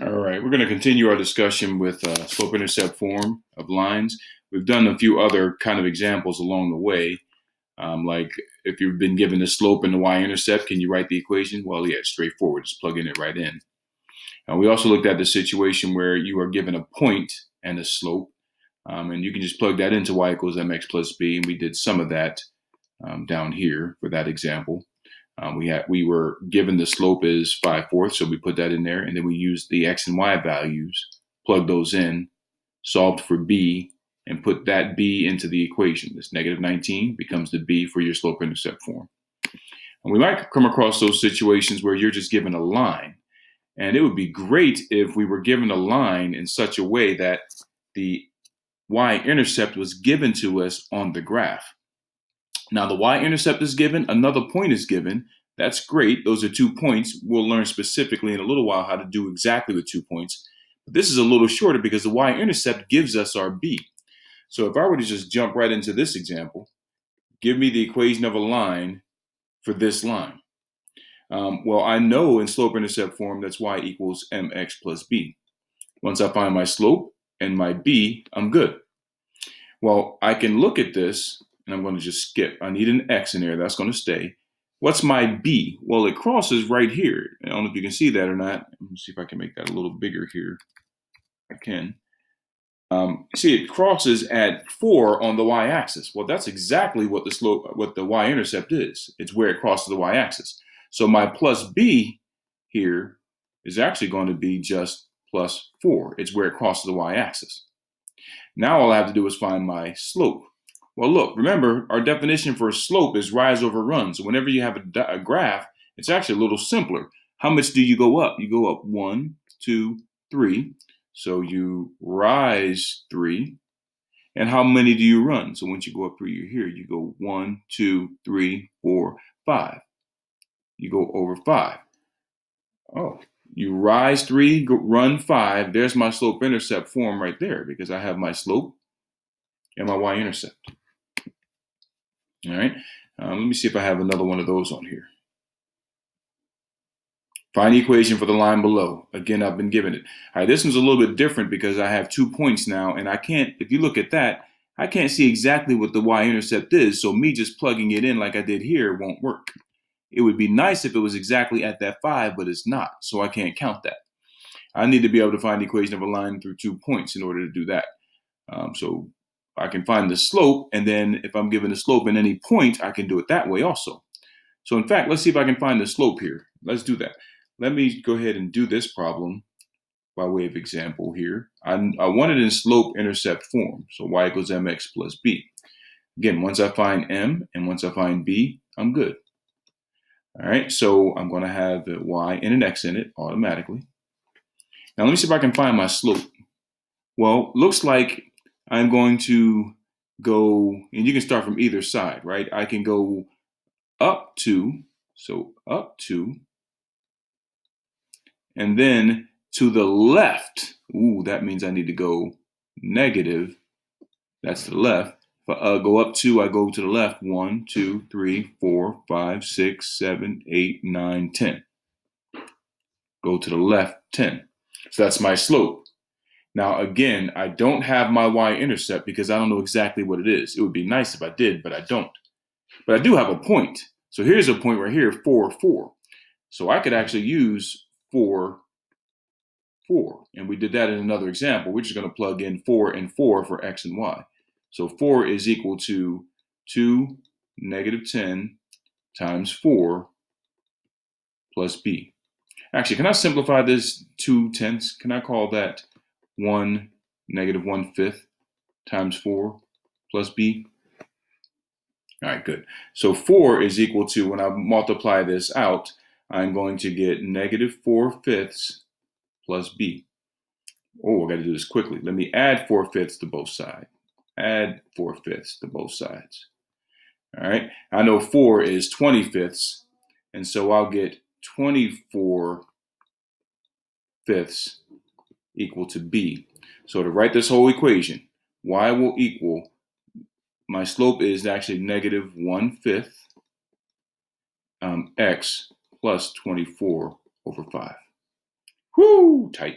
All right, we're going to continue our discussion with slope-intercept form of lines. We've done a few other kind of examples along the way, like if you've been given the slope and the y-intercept, can you write the equation? Well, yeah, it's straightforward, just plugging it right in. We also looked at the situation where you are given a point and a slope, and you can just plug that into y equals mx plus b, and we did some of that down here for that example. We were given the slope is 5/4, so we put that in there, and then we used the x and y values, plugged those in, solved for b, and put that b into the equation. This -19 becomes the b for your slope-intercept form. And we might come across those situations where you're just given a line, and it would be great if we were given a line in such a way that the y-intercept was given to us on the graph. Now the y-intercept is given, another point is given. That's great. Those are 2 points. We'll learn specifically in a little while how to do exactly with 2 points. But this is a little shorter because the y-intercept gives us our b. So if I were to just jump right into this example, give me the equation of a line for this line. Well, I know in slope-intercept form that's y equals mx plus b. Once I find my slope and my b, I'm good. Well, I can look at this, and I'm going to just skip. I need an x in there. That's going to stay. What's my b? Well, it crosses right here. I don't know if you can see that or not. Let me see if I can make that a little bigger here. I can. See, it crosses at 4 on the y-axis. Well, that's exactly what the y-intercept is. It's where it crosses the y-axis. So my plus b here is actually going to be just plus 4. It's where it crosses the y-axis. Now all I have to do is find my slope. Well, look, remember, our definition for a slope is rise over run. So whenever you have a graph, it's actually a little simpler. How much do you go up? You go up 1, 2, 3. So you rise 3. And how many do you run? So once you go up 3, you're here. You go 1, 2, 3, 4, 5. You go over 5. Oh, you rise 3, run 5. There's my slope-intercept form right there because I have my slope and my y-intercept. All right, let me see if I have another one of those on here. Find the equation for the line below. Again, I've been given it. All right, this one's a little bit different because I have 2 points now, and I can't, if you look at that, I can't see exactly what the y-intercept is, so me just plugging it in like I did here won't work. It would be nice if it was exactly at that 5, but it's not, so I can't count that. I need to be able to find the equation of a line through 2 points in order to do that. So I can find the slope, and then if I'm given the slope in any point, I can do it that way also. So in fact, let's see if I can find the slope here. Let's do that. Let me go ahead and do this problem by way of example here. I want it in slope-intercept form, so y equals mx plus b. Again, once I find m and once I find b, I'm good. All right, so I'm going to have a y and an x in it automatically. Now let me see if I can find my slope. Well, looks like I'm going to go, and you can start from either side, right? I can go up to, so up to, and then to the left. Ooh, that means I need to go negative. That's to the left. If I go up 2, I go to the left. 1, 2, 3, 4, 5, 6, 7, 8, 9, 10. Go to the left 10. So that's my slope. Now, again, I don't have my y-intercept because I don't know exactly what it is. It would be nice if I did, but I don't. But I do have a point. So here's a point right here, 4, 4. So I could actually use 4, 4. And we did that in another example. We're just going to plug in 4 and 4 for x and y. So 4 is equal to 2 negative 10 times 4 plus b. Actually, can I simplify this 2 tenths? Can I call that 1 negative 1/5 times 4 plus b? All right, good. So 4 is equal to, when I multiply this out, I'm going to get negative 4/5 plus b. Oh, I got to do this quickly. Let me add 4/5 to both sides. Add 4/5 to both sides. All right, I know 4 is 20/5, and so I'll get 24/5 equal to b. So to write this whole equation, y will equal, my slope is actually negative 1/5 x plus 24/5. Whoo, tight.